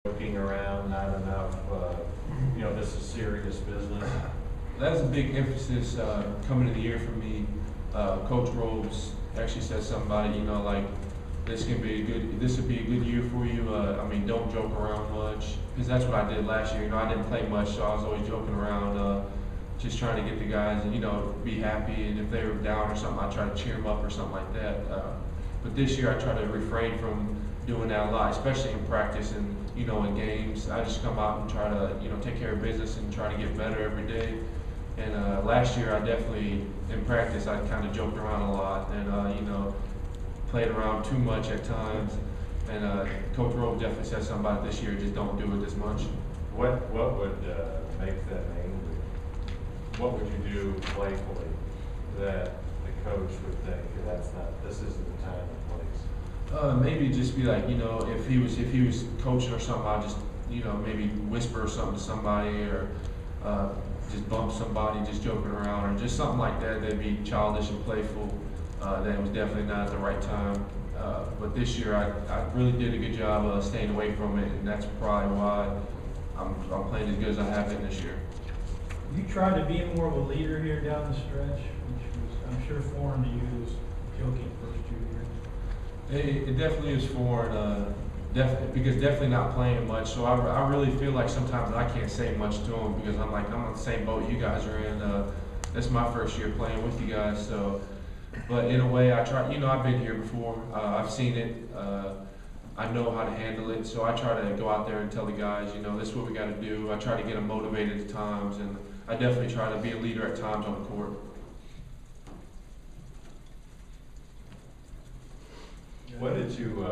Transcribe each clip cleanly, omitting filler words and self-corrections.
Joking around, not enough, this is serious business. That's a big emphasis coming to the year for me. Coach Rose actually said something about it, like this would be a good year for you. Don't joke around much, because that's what I did last year. I didn't play much, so I was always joking around, just trying to get the guys and be happy. And if they were down or something, I try to cheer them up or something like that. But this year, I try to refrain from doing that a lot, especially in practice and in games. I just come out and try to take care of business and try to get better every day. And last year, I definitely in practice I kind of joked around a lot and played around too much at times. And Coach Rove definitely said something about it this year. Just don't do it as much. What would make them angry? What would you do playfully that the coach would think this isn't the time and place? Maybe just be like, if he was coaching or something, I'll just, maybe whisper something to somebody or just bump somebody, just joking around, or just something like that. That'd be childish and playful. That was definitely not at the right time. But this year, I really did a good job of staying away from it, and that's probably why I'm playing as good as I have been this year. You tried to be more of a leader here down the stretch, which was, I'm sure, foreign to you, was joking first 2 years. It definitely is foreign, because definitely not playing much. So I really feel like sometimes I can't say much to them because I'm on the same boat you guys are in. That's my first year playing with you guys. So, but in a way, I try. I've been here before. I've seen it. I know how to handle it. So I try to go out there and tell the guys, this is what we got to do. I try to get them motivated at times, and I definitely try to be a leader at times on the court. What did you,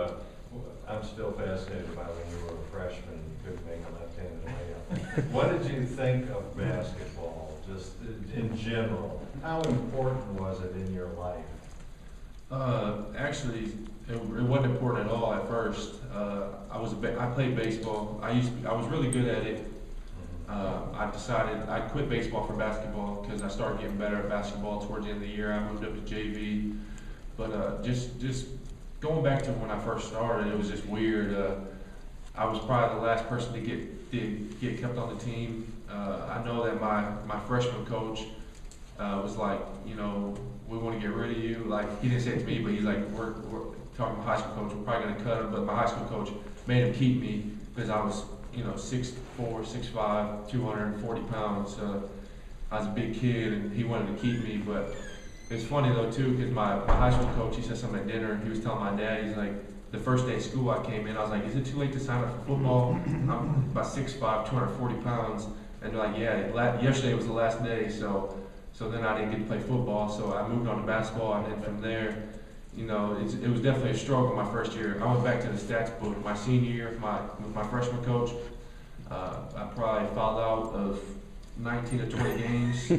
I'm still fascinated by when you were a freshman, you couldn't make a left-handed layup. What did you think of basketball, just in general? How important was it in your life? Actually, it wasn't important at all at first. I played baseball. I was really good at it. I decided I'd quit baseball for basketball because I started getting better at basketball towards the end of the year. I moved up to JV, but just going back to when I first started, it was just weird. I was probably the last person to get kept on the team. I know that my freshman coach was like, we want to get rid of you. Like, he didn't say it to me, but he's like, we're talking to my high school coach, we're probably going to cut him. But my high school coach made him keep me because I was 6'4", 6'5", 240 pounds. I was a big kid, and he wanted to keep me. But it's funny though too, because my high school coach, he said something at dinner, and he was telling my dad, he's like, the first day of school I came in, I was like, is it too late to sign up for football? I'm about 6'5", 240 pounds. And they're like, yeah, yesterday was the last day, so then I didn't get to play football, so I moved on to basketball, and then from there, it was definitely a struggle my first year. I went back to the stats book my senior year with my freshman coach. I probably fouled out of 19 to 20 games.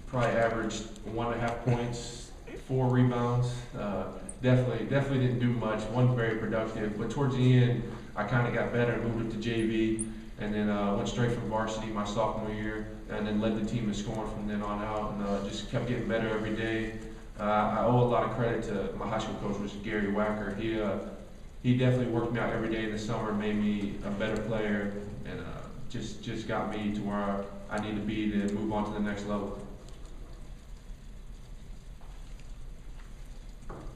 Probably averaged 1.5 points, 4 rebounds. Definitely didn't do much. Wasn't very productive. But towards the end, I kind of got better and moved up to JV, and then went straight from varsity my sophomore year, and then led the team in scoring from then on out, and just kept getting better every day. I owe a lot of credit to my high school coach, which is Gary Wacker. He definitely worked me out every day in the summer, made me a better player, and just got me to where I need to be to move on to the next level.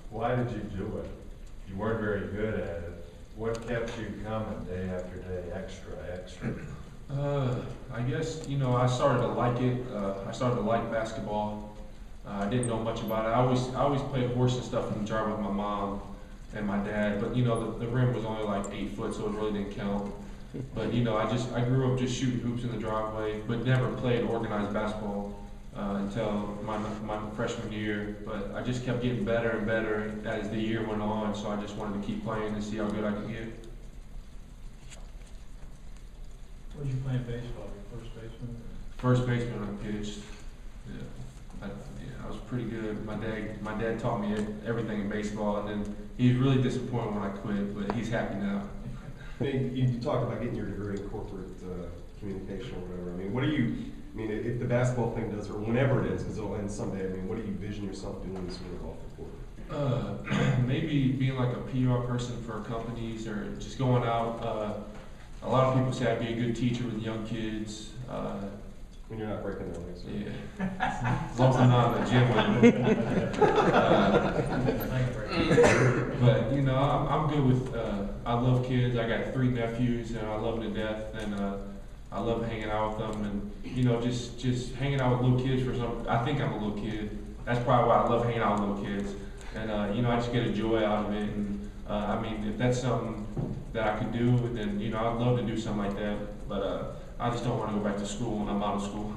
Why did you do it? You weren't very good at it. What kept you coming day after day, extra? I guess, I started to like it. I started to like basketball. I didn't know much about it. I always played horse and stuff in the jar with my mom and my dad, but the rim was only like 8 foot, so it really didn't count. But I grew up just shooting hoops in the driveway, but never played organized basketball until my freshman year. But I just kept getting better and better as the year went on, so I just wanted to keep playing and see how good I could get. What did you play in baseball? Your first baseman? First baseman I pitched. Yeah. I was pretty good. My dad taught me everything in baseball, and then he was really disappointed when I quit, but he's happy now. You talked about getting your degree in corporate communication or whatever. If the basketball thing does, or whenever it is, because it'll end someday, what do you envision yourself doing sort of off the court? Maybe being like a PR person for companies or just going out. A lot of people say I'd be a good teacher with young kids. When you're not breaking their legs. Yeah. As long as I'm not in the gym with them. But, you know, I'm good with, I love kids. I got 3 nephews and I love them to death. And I love hanging out with them. And, you know, just hanging out with little kids for some, I think I'm a little kid. That's probably why I love hanging out with little kids. And, you know, I just get a joy out of it. And, I mean, if that's something that I could do, then, you know, I'd love to do something like that. But I just don't want to go back to school when I'm out of school.